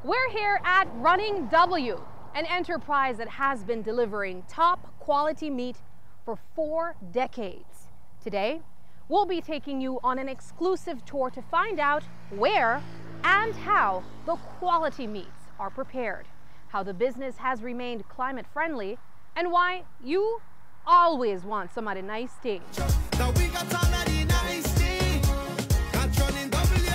We're here at Running W, an enterprise that has been delivering top quality meat for 4 decades. Today, we'll be taking you on an exclusive tour to find out where and how the quality meats are prepared, how the business has remained climate friendly, and why you always want some of the nice things. Now we got all of the nice things. Got Running W,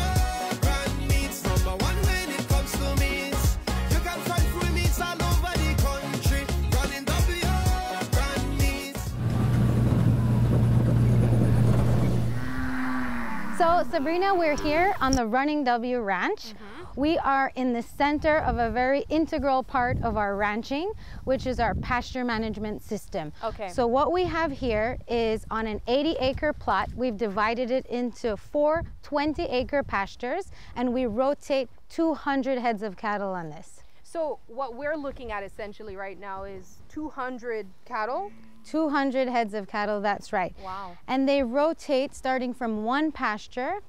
brand meats, #1 when it comes to meats. You can find free meats all over the country. Running W, brand meats. So Sabrina, we're here on the Running W Ranch. We are in the center of a very integral part of our ranching, which is our pasture management system. Okay. So what we have here is on an 80-acre plot, we've divided it into 4 20-acre pastures, and we rotate 200 heads of cattle on this. So what we're looking at essentially right now is 200 cattle. 200 heads of cattle, that's right. Wow. And they rotate starting from one pasture,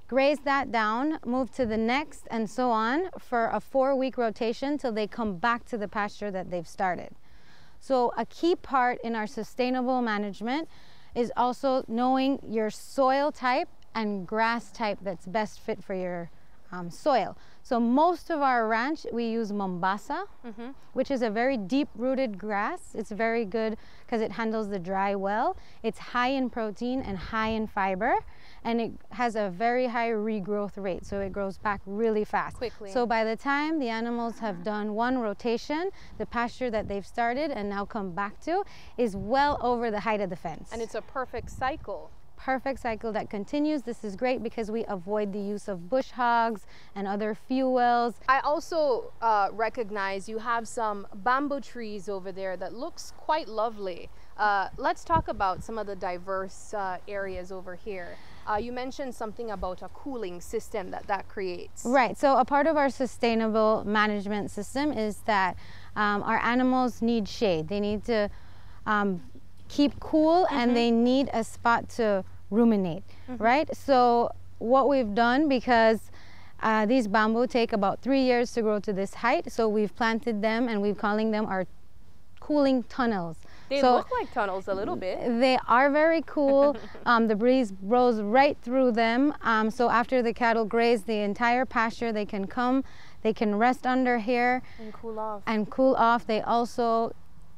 graze that down, move to the next, and so on for a 4-week rotation till they come back to the pasture that they've started. So a key part in our sustainable management is also knowing your soil type and grass type that's best fit for your soil. So most of our ranch, we use Mombasa, which is a very deep-rooted grass. It's very good because it handles the dry well. It's high in protein and high in fiber, and it has a very high regrowth rate, so it grows back really fast. Quickly. So by the time the animals have done one rotation, the pasture that they've started and now come back to is well over the height of the fence. And it's a perfect cycle. Perfect cycle that continues. This is great because we avoid the use of bush hogs and other fuels. I also recognize you have some bamboo trees over there that looks quite lovely. Let's talk about some of the diverse areas over here. You mentioned something about a cooling system that creates. Right, so a part of our sustainable management system is that our animals need shade. They need to keep cool and they need a spot to ruminate, right? So what we've done, because these bamboo take about 3 years to grow to this height, so we've planted them and we're calling them our cooling tunnels. They look like tunnels a little bit. They are very cool. The breeze blows right through them. So after the cattle graze the entire pasture, they can come, they can rest under here And cool off. and cool off. They also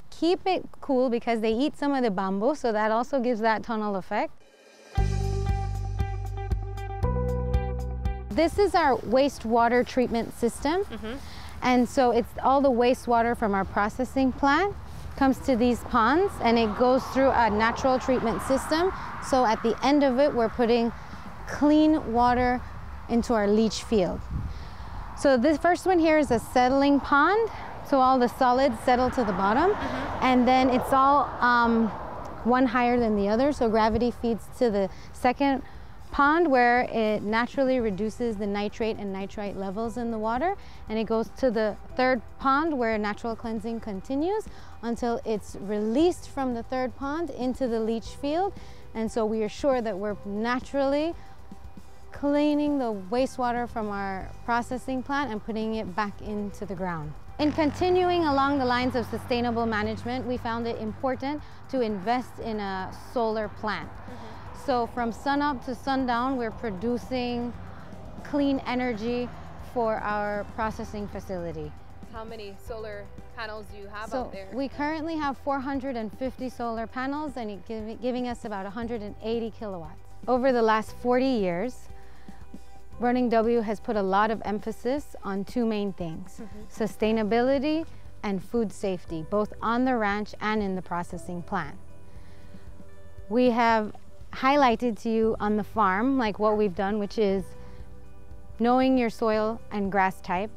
keep it cool because they eat some of the bamboo, so that also gives that tunnel effect. This is our wastewater treatment system. And so it's all the wastewater from our processing plant comes to these ponds, and it goes through a natural treatment system. So at the end of it, we're putting clean water into our leach field. So this first one here is a settling pond. So all the solids settle to the bottom, and then it's all one higher than the other. So gravity feeds to the second pond where it naturally reduces the nitrate and nitrite levels in the water, and it goes to the third pond where natural cleansing continues until it's released from the third pond into the leach field. And so we are sure that we're naturally cleaning the wastewater from our processing plant and putting it back into the ground. In continuing along the lines of sustainable management, we found it important to invest in a solar plant. So from sunup to sundown, we're producing clean energy for our processing facility. How many solar panels do you have So out there? we currently have 450 solar panels, and it's giving us about 180 kilowatts. Over the last 40 years, Running W has put a lot of emphasis on 2 main things: sustainability and food safety, both on the ranch and in the processing plant. We have highlighted to you on the farm like what we've done, which is knowing your soil and grass type,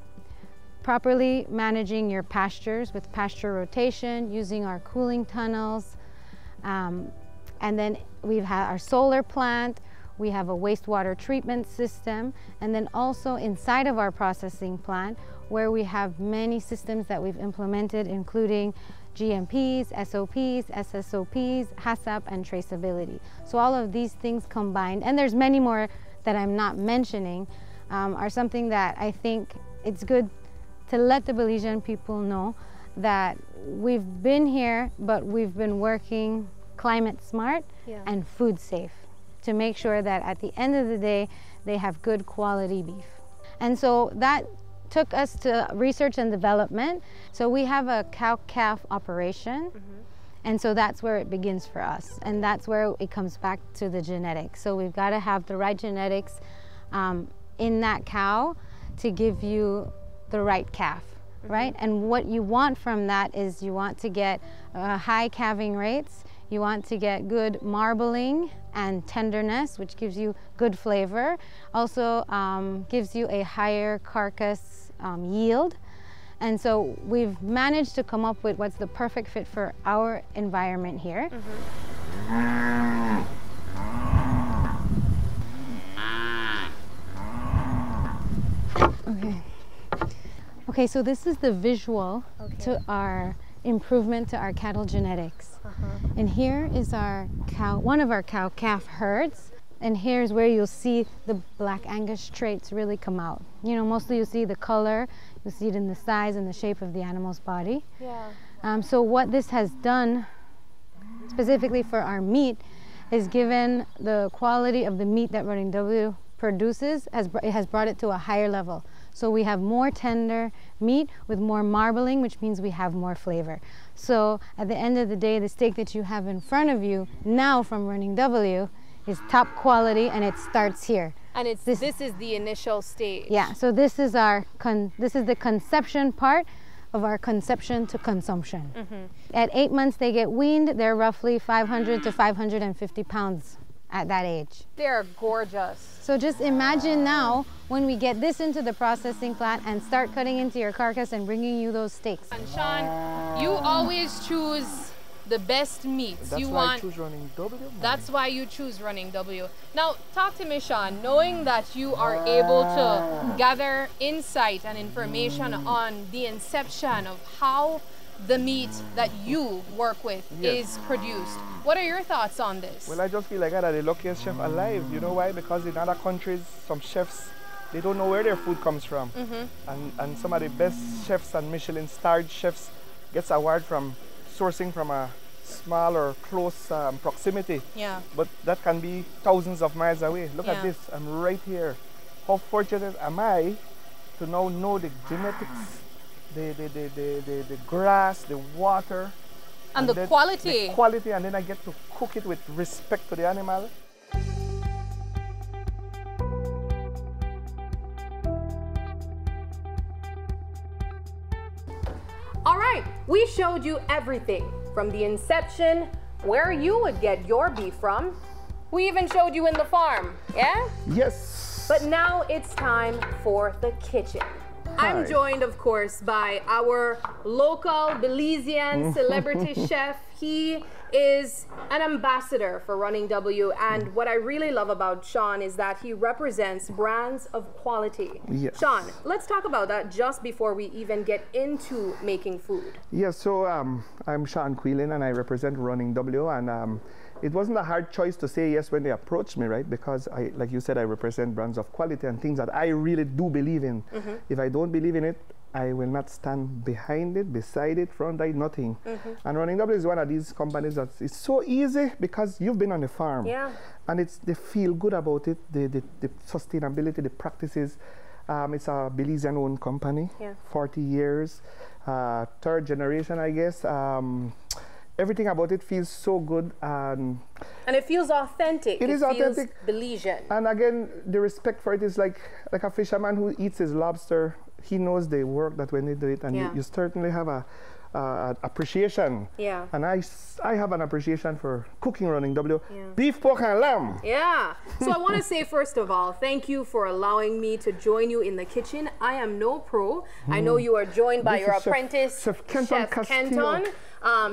properly managing your pastures with pasture rotation, using our cooling tunnels, and then we've had our solar plant. We have a wastewater treatment system, and then also inside of our processing plant where we have many systems that we've implemented, including GMPs, SOPs, SSOPs, HACCP, and traceability. So all of these things combined, and there's many more that I'm not mentioning, are something that I think it's good to let the Belizean people know that we've been here, but we've been working climate smart and food safe to make sure that at the end of the day, they have good quality beef. And so that took us to research and development. So we have a cow-calf operation. And so that's where it begins for us. And that's where it comes back to the genetics. So we've got to have the right genetics in that cow to give you the right calf, right? And what you want from that is you want to get high calving rates. You want to get good marbling and tenderness, which gives you good flavor. Also gives you a higher carcass yield. And so we've managed to come up with what's the perfect fit for our environment here. Okay, so this is the visual to our improvement to our cattle genetics. And here is our cow, one of our cow-calf herds. And here's where you'll see the Black Angus traits really come out. You know, mostly you see the color, you see it in the size and the shape of the animal's body. So what this has done, specifically for our meat, is given the quality of the meat that Running W produces, it has brought it to a higher level. So we have more tender meat with more marbling, which means we have more flavor. So at the end of the day, the steak that you have in front of you now from Running W is top quality, and it starts here. And it's this is the initial stage. Yeah, so this is our this is the conception part of our conception to consumption. At 8 months they get weaned. They're roughly 500 to 550 pounds at that age. They're gorgeous. So just imagine now when we get this into the processing plant and start cutting into your carcass and bringing you those steaks. And Sean, you always choose the best meats. That's why I choose Running W. That's why you choose Running W. Now, talk to me, Sean. Knowing that you are able to gather insight and information on the inception of how the meat that you work with is produced, what are your thoughts on this? Well, I just feel like I'm the luckiest chef alive. You know why? Because in other countries, some chefs, they don't know where their food comes from. And some of the best chefs and Michelin-starred chefs gets award from sourcing from a small or close proximity. But that can be thousands of miles away. Look at this, I'm right here. How fortunate am I to now know the genetics, the grass, the water. And the quality. The quality, and then I get to cook it with respect to the animal. All right, we showed you everything from the inception, where you would get your beef from. We even showed you in the farm, yeah? Yes. But now it's time for the kitchen. I'm joined, of course, by our local Belizean celebrity chef. He is an ambassador for Running W, and what I really love about Sean is that he represents brands of quality. Sean, let's talk about that just before we even get into making food. Yes, so I'm Sean Quillen, and I represent Running W, and it wasn't a hard choice to say yes when they approached me, right? Because like you said, I represent brands of quality and things that I really do believe in. If I don't believe in it, I will not stand behind it, beside it, front it, nothing. And Running W is one of these companies that it's so easy because you've been on the farm. And they feel good about it, the sustainability, the practices. It's a Belizean-owned company, 40 years, third generation, I guess. Everything about it feels so good. And it feels authentic. It is authentic. Belizean. And again, the respect for it is like a fisherman who eats his lobster. He knows the work that when they do it, and you certainly have a appreciation. And I have an appreciation for cooking Running W. Beef, pork, and lamb. So I want to say, first of all, thank you for allowing me to join you in the kitchen. I am no pro. I know you are joined by your apprentice, Chef Kenton.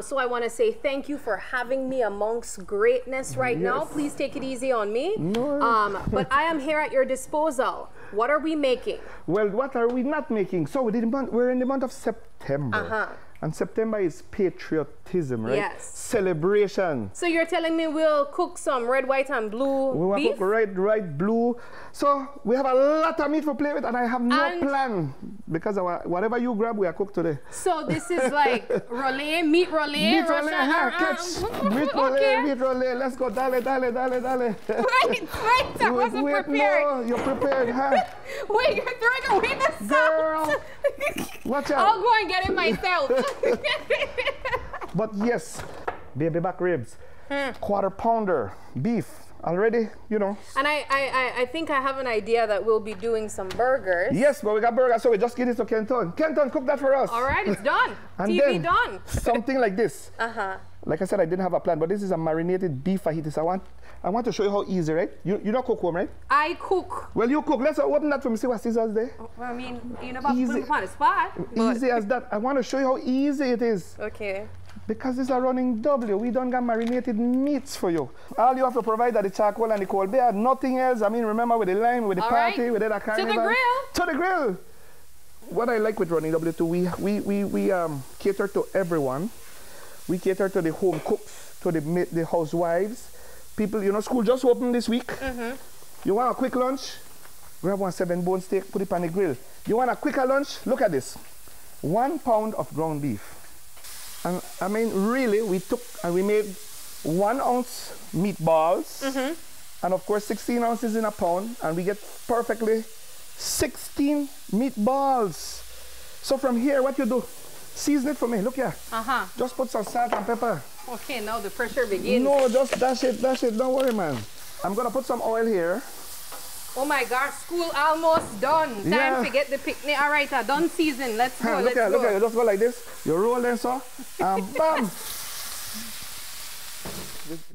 So I want to say thank you for having me amongst greatness right now. Please take it easy on me. But I am here at your disposal. What are we making? Well, what are we not making? So we're in the month of September. And September is patriotism, right? Yes. Celebration. So you're telling me we'll cook some red, white, and blue We want to beef? cook red, blue. So we have a lot of meat to play with, and I have no plan because whatever you grab, we are cooked today. So this is like rolé, meat rolé, Meat rolé, meat rolé, okay. meat rolé. Let's go, dale. Wait, I wasn't prepared. No, you're prepared, huh? Wait, you're throwing away the Girl, salt. watch out. I'll go and get it myself. But yes, baby back ribs, quarter pounder, beef, already, you know. And I think I have an idea that we'll be doing some burgers. Yes, but we got burgers, so we just give it to Kenton. Kenton, cook that for us. All right, it's done. And TV then done. something like this. Like I said, I didn't have a plan, but this is a marinated beef fajitas. I want to show you how easy, right? You don't cook home, right? I cook. Well, you cook. Let's open that for me. See what scissors there. Well, I mean, you know about Easy. putting upon the spot. Easy as that. I want to show you how easy it is. Okay. Because this is a running W. We don't got marinated meats for you. All you have to provide are the charcoal and the cold beer. Nothing else. I mean, remember with the lime, with the All party, right. with the carnival. To the grill. To the grill. What I like with running W too, we cater to everyone. We cater to the home cooks, to the housewives. People, you know, school just opened this week. You want a quick lunch? Grab 1 7-bone steak, put it on the grill. You want a quicker lunch? Look at this. 1 pound of ground beef. And I mean, really, we took and we made 1 ounce meatballs. And of course, 16 ounces in a pound. And we get perfectly 16 meatballs. So from here, what you do? Season it for me. Look here. Just put some salt and pepper. Okay, now the pressure begins. No, just dash it. Don't worry, man. I'm gonna put some oil here. Oh my gosh, school almost done. Time to get the picnic. All right, done season. Let's go. Look here. You just go like this. You roll there, so, and bam.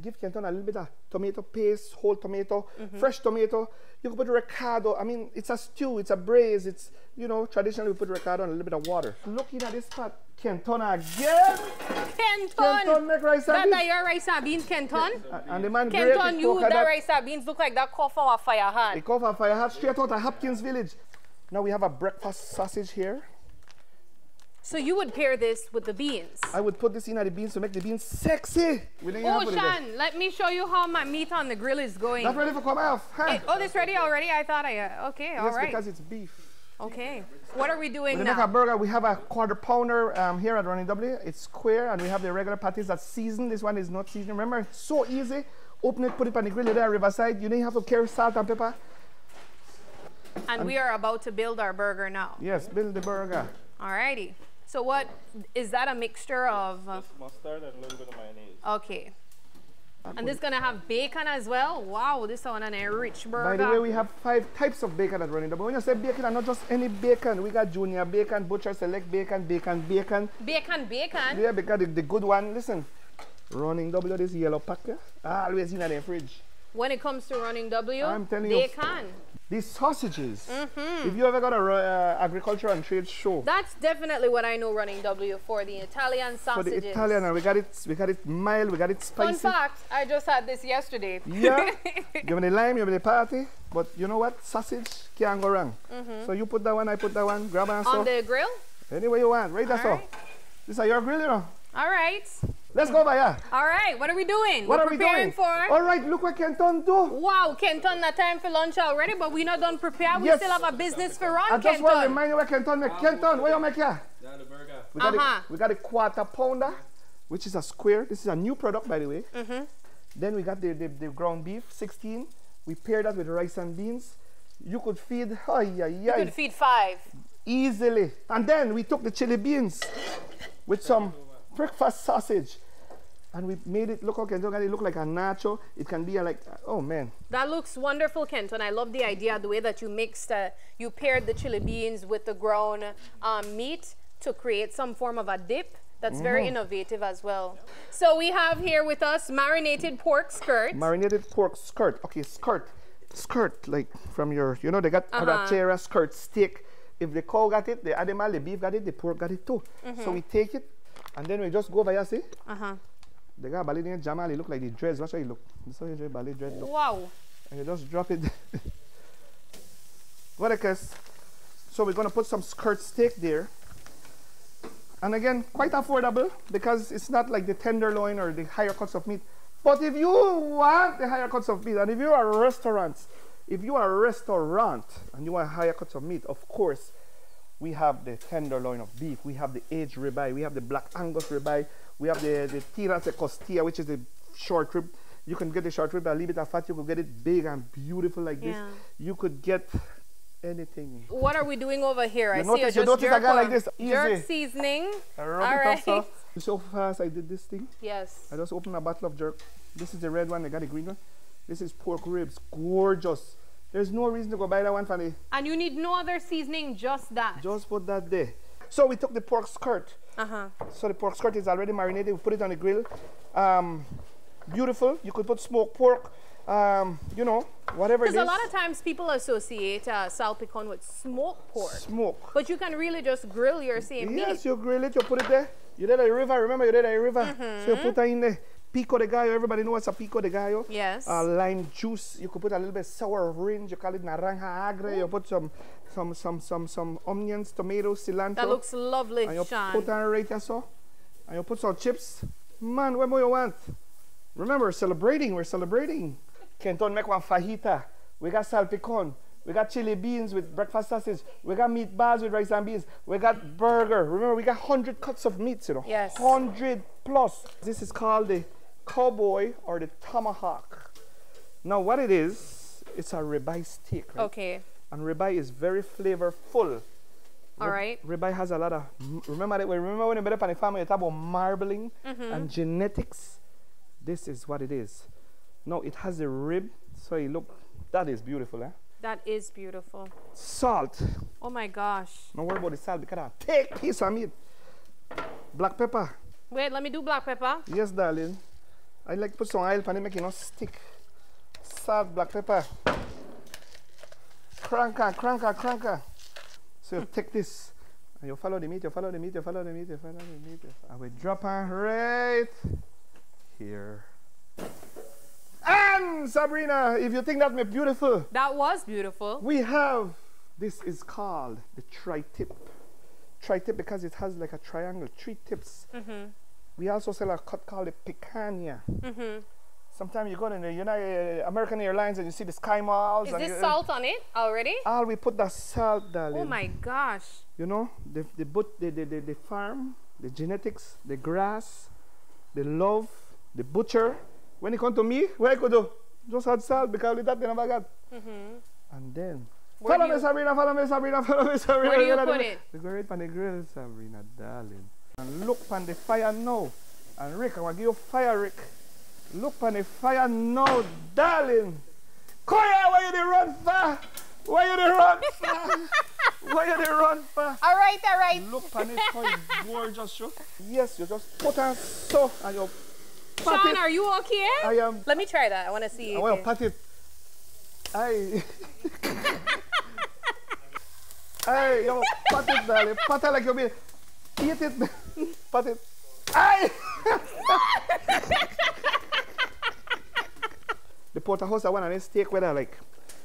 Give Kenton a little bit of tomato paste, whole tomato, fresh tomato. You can put ricotta. I mean, it's a stew, it's a braise. It's, you know, traditionally we put ricotta and a little bit of water. Looking at this pot, Kenton again. Kenton make rice and beans. That are your rice and beans, Kenton? And the man Kenton, you, the rice and beans look like that cough our fire hat. The cough of fire hat straight out of Hopkins Village. Now we have a breakfast sausage here. So you would pair this with the beans? I would put this in at the beans to make the beans sexy. Oh, Sean, let me show you how my meat on the grill is going. Not ready for come off. Huh? Oh, this ready already? I thought okay, all right. Yes, because it's beef. Okay. What are we doing We now? make a burger. We have a quarter pounder here at Running W. It's square, and we have the regular patties that's seasoned. This one is not seasoned. Remember, it's so easy. Open it, put it on the grill there, Riverside. You don't have to carry salt and pepper. And we are about to build our burger now. Yes, build the burger. Alrighty. So what, is that a mixture of? Just mustard and a little bit of mayonnaise. Okay. And this is gonna have bacon as well? Wow, this one an rich burger. By the way, we have 5 types of bacon at Running W. When you say bacon, and not just any bacon. We got junior bacon, butcher select bacon. Bacon. Yeah, because the good one, listen. Running W, this yellow packet, always in the fridge. When it comes to Running W, I'm telling they you, can. These sausages. If you ever got a agriculture and trade show. That's definitely what I know Running W for, the Italian sausages. For the Italian, and we got it mild, we got it spicy. Fun fact, I just had this yesterday. Yeah, give me the lime, give me the party. But you know what? Sausage can't go wrong. So you put that one, I put that one, grab and On the grill? Any way you want, right? That's all. This is your grill, you know. All right. Let's go, Baya. All right, what are we doing? What We're are we preparing doing? for? All right, look what Kenton do. Wow, Kenton, not time for lunch already, but we're not done preparing. We Yes. still have a business for run, I just want to Kenton. remind you what Kenton make. Kenton, what you make here? Yeah, the burger. We got a quarter pounder, which is a square. This is a new product, by the way. Then we got the ground beef, 16. We pair that with rice and beans. You could feed, You could feed 5. easily. And then we took the chili beans with some breakfast sausage. And we made it look okay. It look like a nacho. It can be like, oh man. That looks wonderful, Kenton. I love the idea, the way that you mixed, you paired the chili beans with the ground meat to create some form of a dip. That's very innovative as well. So we have here with us marinated pork skirt. Marinated pork skirt. Okay, skirt, like from your, you know, they got arrachera skirt steak. If the cow got it, the animal, the beef got it, the pork got it too. So we take it, and then we just go by, see? They got Bali in Jamal, it look like the dreads. Watch how you look. This is how you Bali dread look. Wow. And you just drop it. What a case. So we're gonna put some skirt steak there. And again, quite affordable because it's not like the tenderloin or the higher cuts of meat. But if you want the higher cuts of meat, and if you are a restaurant and you want higher cuts of meat, of course, we have the tenderloin of beef, we have the aged ribeye, we have the black Angus ribeye, we have the tiras de costilla, which is the short rib. You can get the short rib, a little bit of fat, you could get it big and beautiful like this. You could get anything. What are we doing over here? I see you just notice jerk a guy like this, jerk easy. seasoning. All right. So fast I did this thing. Yes. I just opened a bottle of jerk. This is the red one, I got the green one. This is pork ribs, gorgeous. There's no reason to go buy that one for the... And you need no other seasoning, just that. Just put that there. So we took the pork skirt. So the pork skirt is already marinated. We put it on the grill. Beautiful. You could put smoked pork. You know, whatever it is. Because a lot of times people associate salpicon with smoked pork. Smoke. But you can really just grill your same meat. Yes, you grill it, you put it there. You did a river, remember you did a river. So you put that in there. Pico de gallo, everybody knows what's a pico de gallo. Yes. Lime juice, you could put a little bit sour orange, you call it naranja agre. You put some onions, tomatoes, cilantro. That looks lovely, and you Sean. put that right there, so. And you put some chips. Man, what more you want? Remember, we're celebrating. Kenton make one fajita. We got salpicon. We got chili beans with breakfast sausage. We got meatballs with rice and beans. We got burger. Remember, we got 100 cuts of meats, you know. Yes. 100 plus. This is called the cowboy or the tomahawk. Now, what it is, it's a ribeye steak, right? Okay. And ribeye is very flavorful. All right. Ribeye has a lot of, remember when you better on the farm, you talk about marbling and genetics. This is what it is. No, it has a rib, so you look, that is beautiful, eh? That is beautiful. Salt. Oh my gosh. Don't worry about the salt because I take piece of meat. Black pepper. Wait, let me do black pepper. Yes, darling. I like to put some oil on it, make it not stick. Salt, black pepper. Cranker. So you take this and you follow the meat, and we drop on right here. And Sabrina, if you think that me beautiful, That was beautiful. we have, this is called the tri-tip. Tri-tip because it has like a triangle, 3 tips. We also sell a cut called the picanha. Sometimes you go to the American Airlines and you see the Sky Malls. Is and this salt on it already? All we put the salt, darling. Oh my gosh. You know, the farm, the genetics, the grass, the love, the butcher. When it come to me, what I could do? Just add salt because with that they never got. And then, follow me, Sabrina. Where do you put it? We go right on the grill, Sabrina, darling. And look on the fire now. And Rick, I want to give you fire, Rick. Look on the fire now, darling. Koya, why you dey run for? Why you dey run for? All right. Look on it, how it's gorgeous, sure. Yes, you just put on so and you pat Sean, it. are you okay? I am. Let me try that. I want to see. I want to pat it. Aye. Aye, you pat it, darling. Pat it like you mean. Eat it. Pat it. Aye. The porterhouse, I want a steak whether like,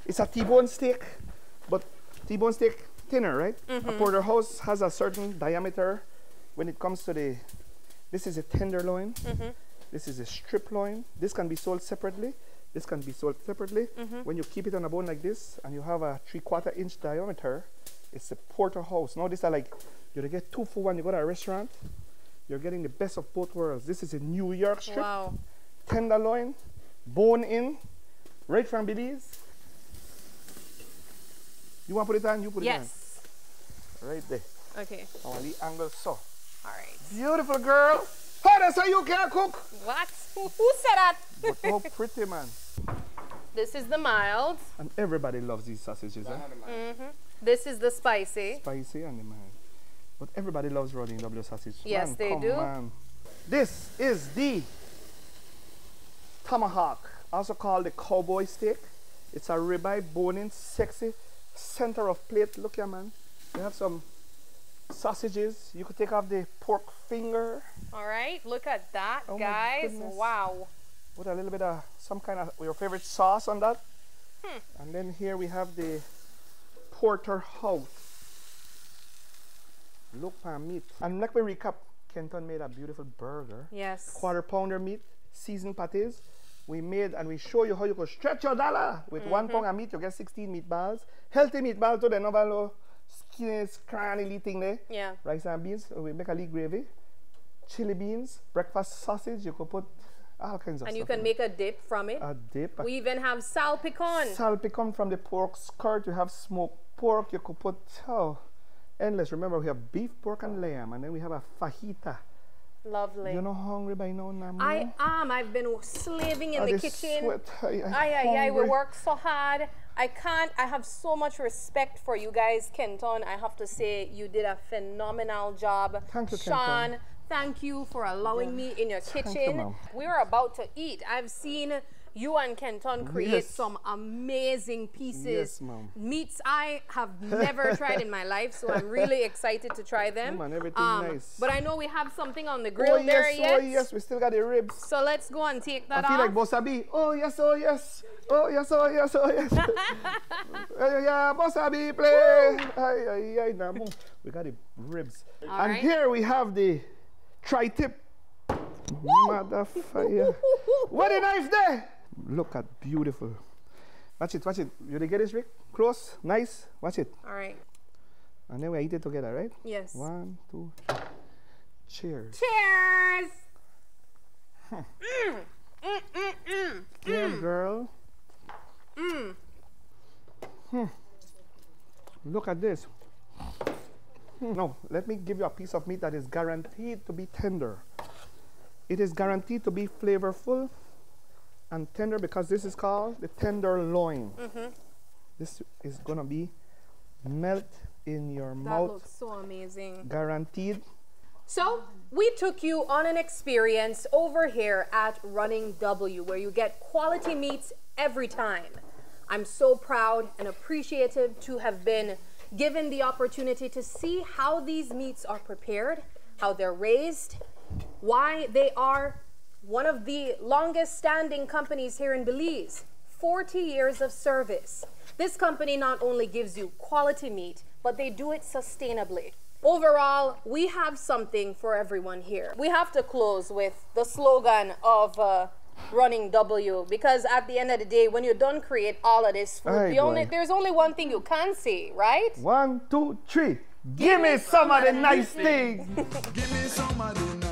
it's a T-bone steak, but T-bone steak thinner, right? A porterhouse has a certain diameter when it comes to this is a tenderloin, this is a strip loin. This can be sold separately. This can be sold separately. When you keep it on a bone like this and you have a 3/4 inch diameter, it's a porterhouse. Now these are like, you get 2 for 1. You go to a restaurant, you're getting the best of both worlds. This is a New York strip, Wow. tenderloin, bone in, right from Belize. You want to put it on? You put it on. Yes. Right there. Okay. Our little angle so. All right. Beautiful girl. How does say you can't cook? What? Who said that? But how pretty, man. This is the mild. And everybody loves these sausages, eh? This is the spicy. Spicy and the man. But everybody loves Rodney W sausage. Yes, Man, they come do. on. This is the tomahawk, also called the cowboy steak. It's a ribeye, bone-in, sexy, center of plate. Look here, man. You have some sausages. You could take off the pork finger. All right. Look at that, Oh my guys. goodness. Wow. Put a little bit of some kind of your favorite sauce on that. And then here we have the porterhouse. Look for meat. And like we recap, Kenton made a beautiful burger. Yes. Quarter pounder meat, seasoned patties. We made and we show you how you could stretch your dollar. With 1 pound of meat, you get 16 meatballs. Healthy meatballs too, they no value skinny, scrawny thing there. Yeah. Rice and beans, we make a leek gravy. Chili beans, breakfast sausage, you could put all kinds of And stuff. you can make a dip from it. a dip. We even have salpicon. Salpicon from the pork skirt. You have smoked pork. You could put endless. Remember, we have beef, pork, and lamb, and then we have a fajita. Lovely. You're not hungry by now, Namu? I am. I've been slaving in the this kitchen. Sweat. We hungry. work so hard. I have so much respect for you guys, Kenton. I have to say, you did a phenomenal job. Thank you, Sean, Kenton. thank you for allowing me in your Thank you, kitchen. ma'am. We are about to eat. I've seen you and Kenton create Yes. some amazing pieces. Yes, ma'am. Meats I have never tried in my life, so I'm really excited to try them. Man, everything nice. But I know we have something on the grill there yes, yet. oh yes, we still got the ribs. So let's go and take that I feel off. like Bossa B. Oh yes, oh yes. Oh yes, oh yes, oh yes. Yeah, Bossa B, play. Ay, ay, ay, Namu. We got the ribs. All and right. here we have the tri-tip. Motherfucker. What a knife there. Look at beautiful. Watch it, watch it. You get this, Rick? Close, nice. Watch it. All right. And then we eat it together, right? Yes. 1, 2, 3. Cheers. Cheers! Yeah, girl. Look at this. No, let me give you a piece of meat that is guaranteed to be tender. It is guaranteed to be flavorful and tender because this is called the tenderloin. This is gonna be melt in your That mouth. looks so amazing. Guaranteed. So, we took you on an experience over here at Running W, where you get quality meats every time. I'm so proud and appreciative to have been given the opportunity to see how these meats are prepared, how they're raised, why they are one of the longest standing companies here in Belize. 40 years of service. This company not only gives you quality meat, but they do it sustainably. Overall, we have something for everyone here. We have to close with the slogan of Running W, because at the end of the day, when you're done create all of this food, Aye, boy. there's only one thing you can say, right? 1, 2, 3. Give me some of the nice things. Give me some of the